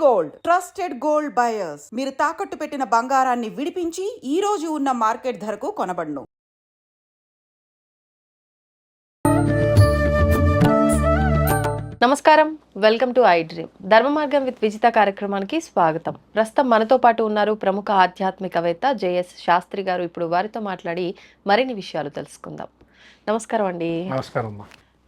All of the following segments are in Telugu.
గోల్డ్ ట్రస్టెడ్ గోల్డ్ బయర్స్ మీరు తాకట్టు పెట్టిన బంగారాన్ని విడిపించి ఈ రోజు ఉన్న మార్కెట్ ధరకు కొనబడును. నమస్కారం, వెల్కమ్ టు ఐ డ్రీమ్. ధర్మ మార్గం విత్ విజిత కార్యక్రమానికి స్వాగతం. ప్రస్తుతం మనతో పాటు ఉన్నారు ప్రముఖ ఆధ్యాత్మికవేత్త జేఎస్ శాస్త్రి గారు. ఇప్పుడు వారితో మాట్లాడి మరిన్ని విషయాలు తెలుసుకుందాం. నమస్కారం అండి. నమస్కారం.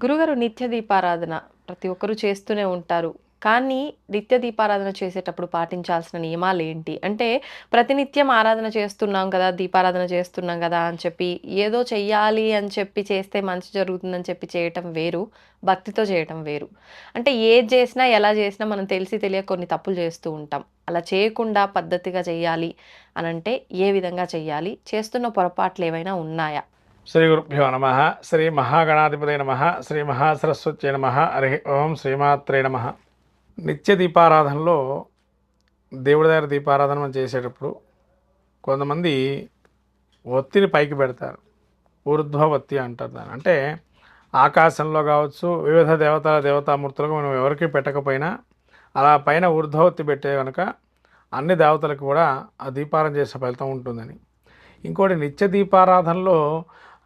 గురుగారు, నిత్య దీపారాధన ప్రతి ఒక్కరూ చేస్తూనే ఉంటారు. కానీ నిత్య దీపారాధన చేసేటప్పుడు పాటించాల్సిన నియమాలు ఏంటి? అంటే ప్రతినిత్యం ఆరాధన చేస్తున్నాం కదా, దీపారాధన చేస్తున్నాం కదా అని చెప్పి ఏదో చెయ్యాలి అని చెప్పి చేస్తే మంచి జరుగుతుందని చెప్పి చేయటం వేరు, భక్తితో చేయటం వేరు. అంటే ఏది చేసినా ఎలా చేసినా మనం తెలిసి తెలియక కొన్ని తప్పులు చేస్తూ ఉంటాం. అలా చేయకుండా పద్ధతిగా చెయ్యాలి అని అంటే ఏ విధంగా చెయ్యాలి? చేస్తున్న పొరపాట్లు ఏవైనా ఉన్నాయా? శ్రీ గురుభ్యో నమ. శ్రీ మహాగణాధిపతే నమ. శ్రీ మహాసరస్వత్యై నమ. హరి ఓం శ్రీమాత్రే నమ. నిత్య దీపారాధనలో దేవుడి దగ్గర దీపారాధన మనం చేసేటప్పుడు కొంతమంది ఒత్తిని పైకి పెడతారు. ఊర్ధ్వవత్తి అంటారు దాన్ని. అంటే ఆకాశంలో కావచ్చు, వివిధ దేవతామూర్తులకు మనం ఎవరికి పెట్టకపోయినా అలా పైన ఊర్ధ్వవత్తి పెట్టే కనుక అన్ని దేవతలకు కూడా ఆ దీపారాధన చేసే ఫలితం ఉంటుందని. ఇంకోటి, నిత్య దీపారాధనలో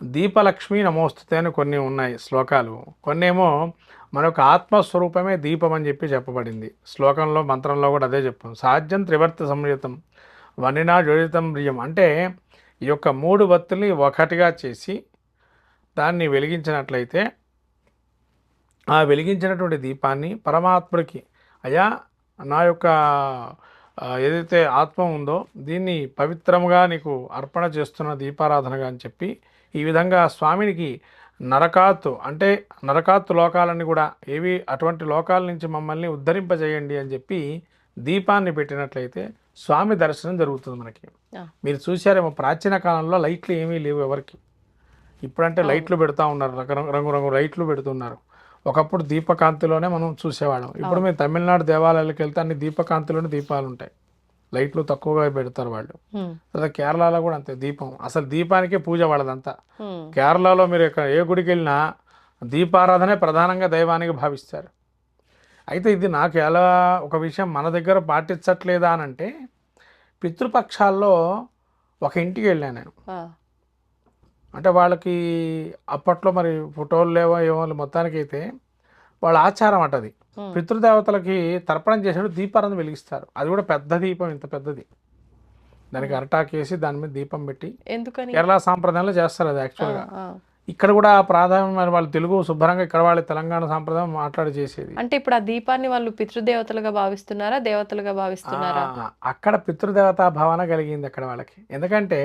దీపలక్ష్మి నమోస్తుతే అని కొన్ని ఉన్నాయి శ్లోకాలు. కొన్ని ఏమో మనకు ఆత్మస్వరూపమే దీపం అని చెప్పి చెప్పబడింది శ్లోకంలో, మంత్రంలో కూడా అదే చెప్పాం. సాధ్యం త్రివర్త సంయుతం వనినా జోడితం ప్రియం. అంటే ఈ యొక్క 3 వత్తుల్ని ఒకటిగా చేసి దాన్ని వెలిగించినట్లయితే ఆ వెలిగించినటువంటి దీపాన్ని పరమాత్ముడికి, అయ్యా నా యొక్క ఏదైతే ఆత్మ ఉందో దీన్ని పవిత్రంగా నీకు అర్పణ చేస్తున్న దీపారాధనగా అని చెప్పి ఈ విధంగా స్వామినికి నరకాత్తు లోకాలన్నీ కూడా ఏవి అటువంటి లోకాల నుంచి మమ్మల్ని ఉద్ధరింపజేయండి అని చెప్పి దీపాన్ని పెట్టినట్లయితే స్వామి దర్శనం జరుగుతుంది మనకి. మీరు చూసారేమో ప్రాచీన కాలంలో లైట్లు ఏమీ లేవు ఎవరికి. ఇప్పుడంటే లైట్లు పెడతా ఉన్నారు, రంగు లైట్లు పెడుతున్నారు. ఒకప్పుడు దీపకాంతిలోనే మనం చూసేవాళ్ళం. ఇప్పుడు మీరు తమిళనాడు దేవాలయాలకు వెళ్తే అన్ని దీపకాంతిలోనే దీపాలు ఉంటాయి, లైట్లు తక్కువగా పెడతారు వాళ్ళు. తర్వాత కేరళలో కూడా అంతే, దీపం అసలు దీపానికే పూజ వాళ్ళదంతా. కేరళలో మీరు ఏ గుడికి వెళ్ళినా దీపారాధనే ప్రధానంగా దైవానికి భావిస్తారు. అయితే ఇది నాకు ఎలా ఒక విషయం మన దగ్గర పాటించట్లేదా అని అంటే, పితృపక్షాల్లో ఒక ఇంటికి వెళ్ళాను నేను. అంటే వాళ్ళకి అప్పట్లో మరి ఫోటోలు లేవో ఏమో, మొత్తానికి అయితే వాళ్ళ ఆచారం అటది. పితృదేవతలకి తర్పణం చేసేటప్పుడు దీపారాధన వెలిగిస్తారు. అది కూడా పెద్ద దీపం, ఇంత పెద్దది, దానికి అరటాకేసి దాని మీద దీపం పెట్టి కేరళ సాంప్రదాయంలో చేస్తారు అది యాక్చువల్గా. ఇక్కడ కూడా ప్రాధాన్యం వాళ్ళు తెలుగు శుభ్రంగా, ఇక్కడ వాళ్ళ తెలంగాణ సాంప్రదాయం మాట్లాడి చేసేది. అంటే ఇప్పుడు ఆ దీపాన్ని వాళ్ళు పితృదేవతలుగా భావిస్తున్నారా, దేవతలుగా భావిస్తున్నారా? అక్కడ పితృదేవతా భావన కలిగింది అక్కడ వాళ్ళకి. ఎందుకంటే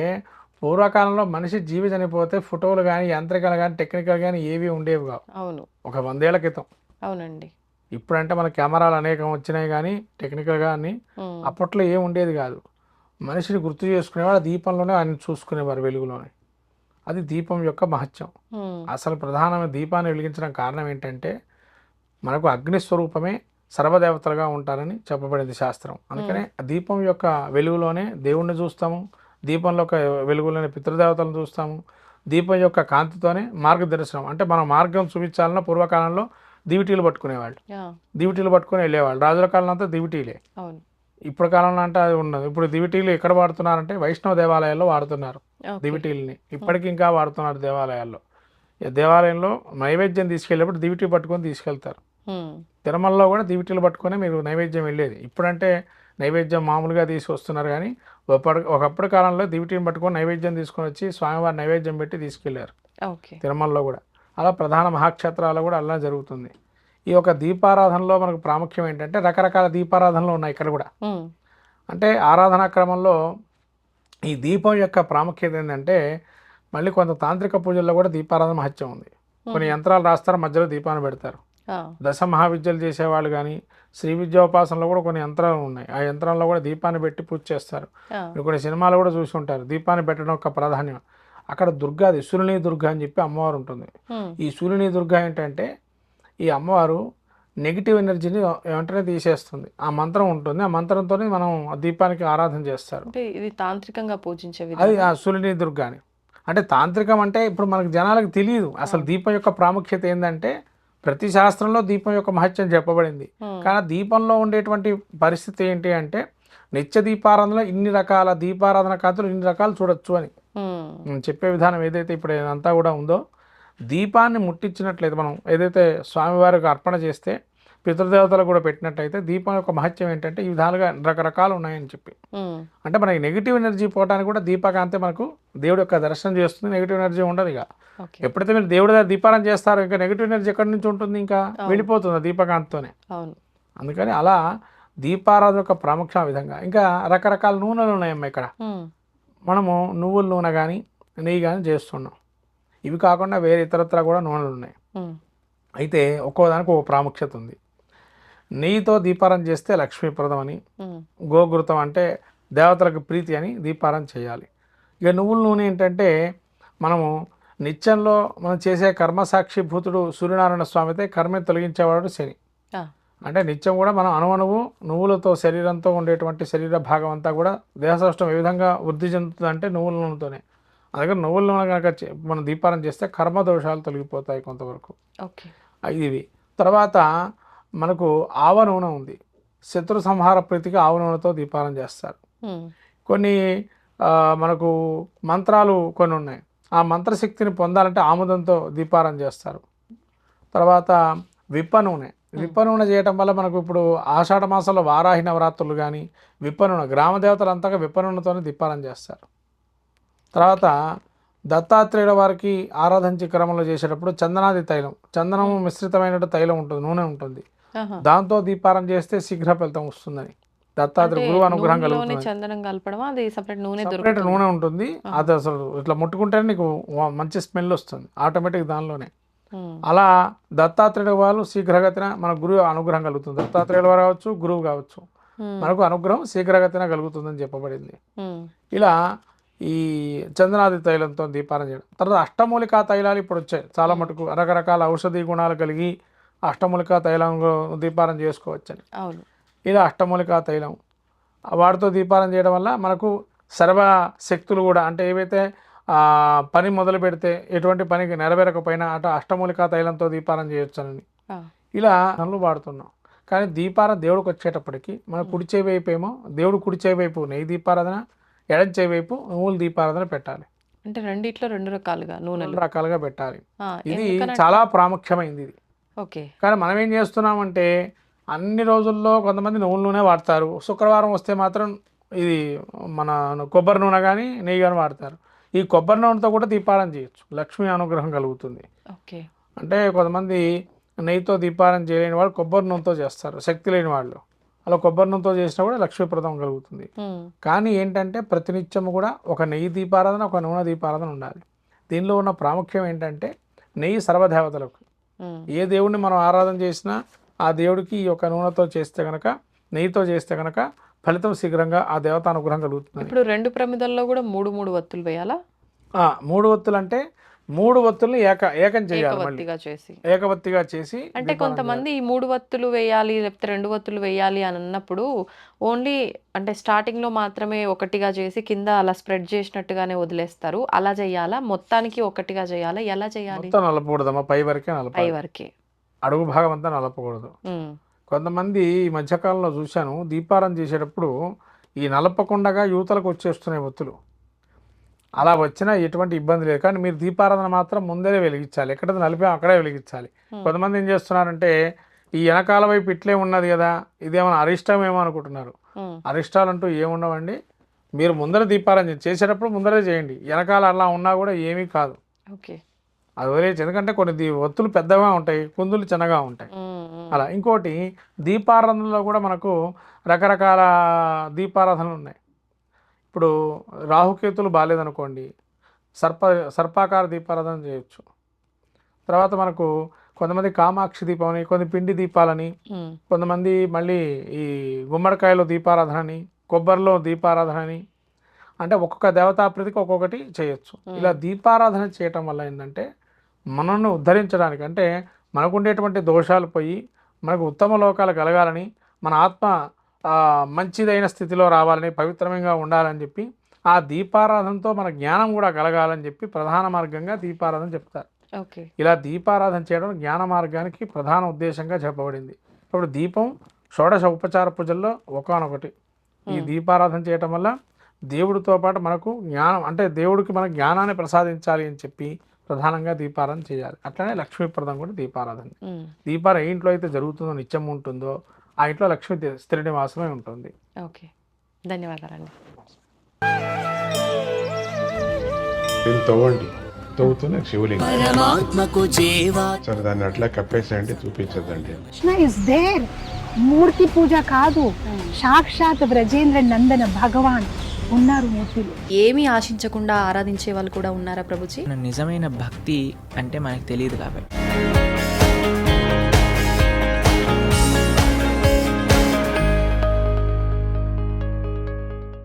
పూర్వకాలంలో మనిషి జీవి చనిపోతే ఫోటోలు కానీ, యంత్రికలు కానీ, టెక్నికల్ కానీ ఏవి ఉండేవి కావు. అవును, ఒక 100 ఏళ్ల క్రితం. అవునండి. ఇప్పుడంటే మన కెమెరాలు అనేకం వచ్చినాయి కానీ టెక్నికల్ కానీ అప్పట్లో ఏం ఉండేది కాదు. మనిషిని గుర్తు చేసుకునేవాడు దీపంలోనే ఆయన చూసుకునేవారు, వెలుగులోనే. అది దీపం యొక్క మహత్యం. అసలు ప్రధానమైన దీపాన్ని వెలిగించడం కారణం ఏంటంటే మనకు అగ్నిస్వరూపమే సర్వదేవతలుగా ఉంటారని చెప్పబడింది శాస్త్రం. అందుకనే దీపం యొక్క వెలుగులోనే దేవుణ్ణి చూస్తాము, దీపంలో ఒక వెలుగులోనే పితృదేవతలను చూస్తాము. దీపం యొక్క కాంతితోనే మార్గదర్శనం. అంటే మనం మార్గం చూపించాలన్నా పూర్వకాలంలో దివిటీలు పట్టుకునేవాళ్ళు, దివిటీలు పట్టుకుని వెళ్ళేవాళ్ళు. రాజుల కాలంలో అంతా దివిటీలే. ఇప్పుడు కాలంలో అంటే అది ఉండదు. ఇప్పుడు దివిటీలు ఎక్కడ వాడుతున్నారంటే వైష్ణవ దేవాలయాల్లో వాడుతున్నారు దివిటీలని. ఇప్పటికి ఇంకా వాడుతున్నారు దేవాలయాల్లో. దేవాలయంలో నైవేద్యం తీసుకెళ్ళేప్పుడు దివిటీ పట్టుకొని తీసుకెళ్తారు. తిరుమలలో కూడా దివిటీలు పట్టుకొని మీరు నైవేద్యం వెళ్ళేది. ఇప్పుడంటే నైవేద్యం మామూలుగా తీసుకొస్తున్నారు కానీ ఒకప్పుడు కాలంలో దివిటీని పట్టుకొని నైవేద్యం తీసుకొని వచ్చి స్వామివారి నైవేద్యం పెట్టి తీసుకెళ్లారు తిరుమలలో కూడా. అలా ప్రధాన మహాక్షేత్రాలు కూడా అలా జరుగుతుంది. ఈ యొక్క దీపారాధనలో మనకు ప్రాముఖ్యం ఏంటంటే రకరకాల దీపారాధనలు ఉన్నాయి ఇక్కడ కూడా. అంటే ఆరాధనా క్రమంలో ఈ దీపం యొక్క ప్రాముఖ్యత ఏంటంటే, మళ్ళీ కొంత తాంత్రిక పూజల్లో కూడా దీపారాధన మహత్యం ఉంది. కొన్ని యంత్రాలు రాస్తారు, మధ్యలో దీపాన్ని పెడతారు. దశ మహావిద్యలు చేసేవాళ్ళు కానీ శ్రీ విద్యోపాసనలో కూడా కొన్ని యంత్రాలు ఉన్నాయి. ఆ యంత్రంలో కూడా దీపాన్ని పెట్టి పూజ చేస్తారు. మీరు కొన్ని సినిమాలు కూడా చూసి ఉంటారు. దీపాన్ని పెట్టడం ఒక ప్రాధాన్యం. అక్కడ దుర్గాది శూలిని దుర్గా అని చెప్పి అమ్మవారు ఉంటుంది. ఈ శూలిని దుర్గా ఏంటంటే ఈ అమ్మవారు నెగిటివ్ ఎనర్జీని వెంటనే తీసేస్తుంది. ఆ మంత్రం ఉంటుంది, ఆ మంత్రంతో మనం దీపానికి ఆరాధన చేస్తారు. ఇది తాంత్రికంగా పూజించే అది ఆ శూలిని దుర్గా అని. అంటే తాంత్రికం అంటే ఇప్పుడు మనకు జనాలకు తెలియదు అసలు దీపం యొక్క ప్రాముఖ్యత ఏంటంటే ప్రతి శాస్త్రంలో దీపం యొక్క మహత్యం చెప్పబడింది. ఉమ్, కానీ ఆ దీపంలో ఉండేటువంటి పరిస్థితి ఏంటి అంటే నిత్య దీపారాధనలో ఇన్ని రకాల దీపారాధన కాంతులు ఇన్ని రకాలు చూడొచ్చు అని చెప్పే విధానం ఏదైతే ఇప్పుడు అంతా కూడా ఉందో, దీపాన్ని ముట్టించినట్లయితే మనం ఏదైతే స్వామివారికి అర్పణ చేస్తే పితృదేవతలకు కూడా పెట్టినట్టయితే దీపం యొక్క మహత్యం ఏంటంటే ఈ విధాలుగా రకరకాలు ఉన్నాయని చెప్పి, ఉమ్, అంటే మనకి నెగిటివ్ ఎనర్జీ పోవడానికి కూడా దీపకాంతే మనకు దేవుడి యొక్క దర్శనం చేస్తుంది, నెగిటివ్ ఎనర్జీ ఉండదు. ఇక ఓకే. ఎప్పుడైతే మీరు దేవుడి దగ్గర దీపారాధన చేస్తారో ఇంకా నెగిటివ్ ఎనర్జీ ఎక్కడి నుంచి ఉంటుంది, ఇంకా వెళ్ళిపోతుంది దీపకాంతతోనే. అవును. అందుకని అలా దీపారాధన యొక్క ప్రాముఖ్యం ఆ విధంగా. ఇంకా రకరకాల నూనెలు ఉన్నాయమ్మా ఇక్కడ. ఉమ్, మనము నువ్వుల నూనె కానీ నెయ్యి కానీ చేస్తున్నాం. ఇవి కాకుండా వేరే ఇతరత్ర కూడా నూనెలు ఉన్నాయి. ఉమ్, అయితే ఒక్కోదానికి ఒక ప్రాముఖ్యత ఉంది. నెయ్యితో దీపారాధన చేస్తే లక్ష్మీప్రదం అని, ఉమ్, గోఘృతం అంటే దేవతలకు ప్రీతి అని దీపారాధన చేయాలి. ఇక నువ్వుల నూనె ఏంటంటే మనము నిత్యంలో మనం చేసే కర్మసాక్షి భూతుడు సూర్యనారాయణ స్వామి అయితే కర్మని తొలగించేవాడు శని. ఆ, అంటే నిత్యం కూడా మనం అణువణువు నువ్వులతో శరీరంతో ఉండేటువంటి శరీర భాగం అంతా కూడా దేహసౌష్టం ఏ విధంగా వృద్ధి చెందుతుంది అంటే నువ్వుల నూనెతోనే. అందుకని నువ్వుల నూనె కనుక మనం దీపారాధన చేస్తే కర్మ దోషాలు తొలగిపోతాయి కొంతవరకు. ఓకే. ఇవి తర్వాత మనకు ఆవ నూనె ఉంది. శత్రు సంహార ప్రీతికి ఆవ నూనెతో దీపారాధన చేస్తారు. ఉమ్, కొన్ని మనకు మంత్రాలు కొన్ని ఉన్నాయి. ఆ మంత్రశక్తిని పొందాలంటే ఆముదంతో దీపారాధన చేస్తారు. తర్వాత విప్ప నూనె. విప్ప నూనె చేయటం వల్ల మనకు ఇప్పుడు ఆషాఢ మాసంలో వారాహి నవరాత్రులు కానీ విప్ప నూనె గ్రామ దేవతలు అంతగా విప్ప నూనెతోనే దీపారాధన చేస్తారు. తర్వాత దత్తాత్రేయుల వారికి ఆరాధించే క్రమంలో చేసేటప్పుడు చందనాది తైలం, చందనము మిశ్రితమైన తైలం ఉంటుంది, నూనె ఉంటుంది. ఆహా. దాంతో దీపారాధన చేస్తే శీఘ్ర ఫలితం వస్తుందని దత్తాత్రేయ గురువు అనుగ్రహం నూనెలోనే కలుగుతుంది. చందనం కలపడం, అది సపరేట్ నూనె సపరేట్ దొరుకుతుంది. నూనె ఉంటుంది. అది అసలు ఇట్లా ముట్టుకుంటేనే నీకు మంచి స్మెల్ వస్తుంది ఆటోమేటిక్ దానిలోనే. ఉమ్, అలా దత్తాత్రేయుల వాళ్ళు శీఘ్రగతిన మన గురువు అనుగ్రహం కలుగుతుంది. దత్తాత్రేయుల వారు కావచ్చు, గురువు కావచ్చు, ఉమ్, మనకు అనుగ్రహం శీఘ్రగతిన కలుగుతుందని చెప్పబడింది. ఉమ్, ఇలా ఈ చందనాది తైలంతో దీపారాధన చేయడం. తర్వాత అష్టమూలికా తైలాలు ఇప్పుడు వచ్చాయి చాలా మటుకు. రకరకాల ఔషధీ గుణాలు కలిగి అష్టమూలికా తైలం దీపారాధన చేసుకోవచ్చని. అవును. ఇలా అష్టమూలికా తైలం వాటితో దీపారాధన చేయడం వల్ల మనకు సర్వ శక్తులు కూడా, అంటే ఏవైతే పని మొదలు పెడితే ఎటువంటి పనికి నెరవేరకపోయినా అటు అష్టమూలికా తైలంతో దీపారాధన చేయొచ్చని ఆ, ఇలా పనులు వాడుతున్నాం. కానీ దీపారాధన దేవుడికి వచ్చేటప్పటికి మన కుడి చేయి వైపు ఏమో దేవుడు కుడి చేయి వైపు నెయ్యి దీపారాధన, ఎడం చేయి వైపు నువ్వుల దీపారాధన పెట్టాలి. అంటే రెండిట్లో రెండు రకాలుగా నూనెలు. రెండు రకాలుగా పెట్టాలి. ఆ, ఇది ఎందుకనంటే- చాలా ప్రాముఖ్యమైంది ఇది. ఓకే. కానీ మనం ఏం చేస్తున్నామంటే అన్ని రోజుల్లో కొంతమంది నువ్వుల నూనె వాడతారు, శుక్రవారం వస్తే మాత్రం ఇది మన కొబ్బరి నూనె కానీ నెయ్యి కానీ వాడతారు. ఈ కొబ్బరి నూనెతో కూడా దీపారాధన చేయొచ్చు, లక్ష్మీ అనుగ్రహం కలుగుతుంది. ఓకే. అంటే కొంతమంది నెయ్యితో దీపారాధన చేయలేని వాళ్ళు కొబ్బరి నూనెతో చేస్తారు, శక్తి లేని వాళ్ళు. అలా కొబ్బరి నూనెతో చేసినా కూడా లక్ష్మీప్రదం కలుగుతుంది. ఉమ్, కానీ ఏంటంటే ప్రతినిత్యము కూడా ఒక నెయ్యి దీపారాధన, ఒక నూనె దీపారాధన ఉండాలి. దీనిలో ఉన్న ప్రాముఖ్యం ఏంటంటే నెయ్యి సర్వదేవతలకు, ఉమ్, ఏ దేవుడిని మనం ఆరాధన చేసినా ఆ దేవుడికి ఈ యొక్క నూనెతో చేస్తే కనుక, నెయ్యితో చేస్తే కనుక ఫలితం శీఘ్రంగా ఆ దేవత అనుగ్రహం కలుగుతుంది. ఇప్పుడు రెండు ప్రమిదల్లో కూడా మూడు మూడు వత్తులు వేయాలా? 3 ఒత్తులు అంటే 3 ఒత్తుల్ని ఏకం చేయాలి, మళ్ళీ ఏకవత్తిగా చేసి. ఏకవత్తిగా చేసి అంటే కొంతమంది ఈ మూడు వత్తులు వేయాలి లేకపోతే రెండు వత్తులు వేయాలి అని అన్నప్పుడు ఓన్లీ అంటే స్టార్టింగ్ లో మాత్రమే ఒకటిగా చేసి కింద అలా స్ప్రెడ్ చేసినట్టుగానే వదిలేస్తారు. అలా చేయాలా? మొత్తానికి ఒకటిగా చేయాలా? ఎలా చేయాలి? మొత్తం నలపకూడదమ్మా, పై వరకే పై నలపాలి, వరకే. అడుగు భాగం అంతా నలపకూడదు. ఉమ్, కొంతమంది ఈ మధ్యకాలంలో చూశాను దీపారాధన చేసేటప్పుడు ఈ నలపకుండగా యువతలకు వచ్చేస్తున్నాయి ఒత్తులు. అలా వచ్చినా ఎటువంటి ఇబ్బంది లేదు, కానీ మీరు దీపారాధన మాత్రం ముందరే వెలిగించాలి, ఎక్కడైతే నలిపా అక్కడే వెలిగించాలి. కొంతమంది ఏం చేస్తున్నారంటే ఈ వెనకాల వైపు ఇట్లే ఉన్నది కదా, ఇదేమైనా అరిష్టం ఏమో అనుకుంటున్నారు. ఉమ్, అరిష్టాలంటూ ఏముండవండి. మీరు ముందర దీపారాధన చేసేటప్పుడు ముందరే చేయండి, వెనకాల అలా ఉన్నా కూడా ఏమీ కాదు, ఓకే. అది వదిలేసి. ఎందుకంటే కొన్ని ఒత్తులు పెద్దగా ఉంటాయి, కుందులు చిన్నగా ఉంటాయి. ఉమ్, ఉమ్, అలా ఇంకోటి దీపారాధనలో కూడా మనకు రకరకాల దీపారాధనలు ఉన్నాయి. ఇప్పుడు రాహుకేతులు బాగాలేదనుకోండి, సర్పాకార దీపారాధన చేయొచ్చు. తర్వాత మనకు కొంతమంది కామాక్షి దీపం అని, కొన్ని పిండి దీపాలని, ఉమ్, కొంతమంది మళ్ళీ ఈ గుమ్మడికాయలో దీపారాధన అని, కొబ్బరిలో దీపారాధన అని, అంటే ఒక్కొక్క దేవతాప్రీతికి ఒక్కొక్కటి చేయొచ్చు. ఇలా దీపారాధన చేయటం వల్ల ఏంటంటే మనల్ని ఉద్ధరించడానికి, అంటే మనకు ఉండేటువంటి దోషాలు పోయి మనకు ఉత్తమ లోకాలు కలగాలని, మన ఆత్మ మంచిదైన స్థితిలో రావాలని, పవిత్రంగా ఉండాలని చెప్పి, ఆ దీపారాధనతో మన జ్ఞానం కూడా కలగాలని చెప్పి ప్రధాన మార్గంగా దీపారాధన చెప్తారు. ఓకే. ఇలా దీపారాధన చేయడం జ్ఞాన మార్గానికి ప్రధాన ఉద్దేశంగా చెప్పబడింది. ఇప్పుడు దీపం షోడశ ఉపచార పూజల్లో ఒకానొకటి. ఈ దీపారాధన చేయటం వల్ల దేవుడితో పాటు మనకు జ్ఞానం, అంటే దేవుడికి మన జ్ఞానాన్ని ప్రసాదించాలి అని చెప్పి ప్రధానంగా దీపారాధన చేయాలి. అట్లనే లక్ష్మీప్రదం కూడా దీపారాధన. దీపారాధన ఏ ఇంట్లో అయితే జరుగుతుందో, నిత్యం ఉంటుందో, ఆ ఇంట్లో లక్ష్మీ స్థిర నివాసమే ఉంటుంది. ఓకే, ధన్యవాదాలండి. దీన్ని తవ్వండి, తవ్వుతూనే శివలింగం. సరే దాన్ని అట్లా కప్పేసేయండి, చూపించదండి. Krishna is there. మూర్తి పూజ కాదు, సాక్షాత్ బ్రజేంద్ర నందన భగవాన్ ఉన్నారు మూర్తిలో. ఏమీ ఆశించకుండా ఆరాధించే వాళ్ళు కూడా ఉన్నారా ప్రభుజీ? నిజమైన భక్తి అంటే మనకు తెలియదు కాబట్టి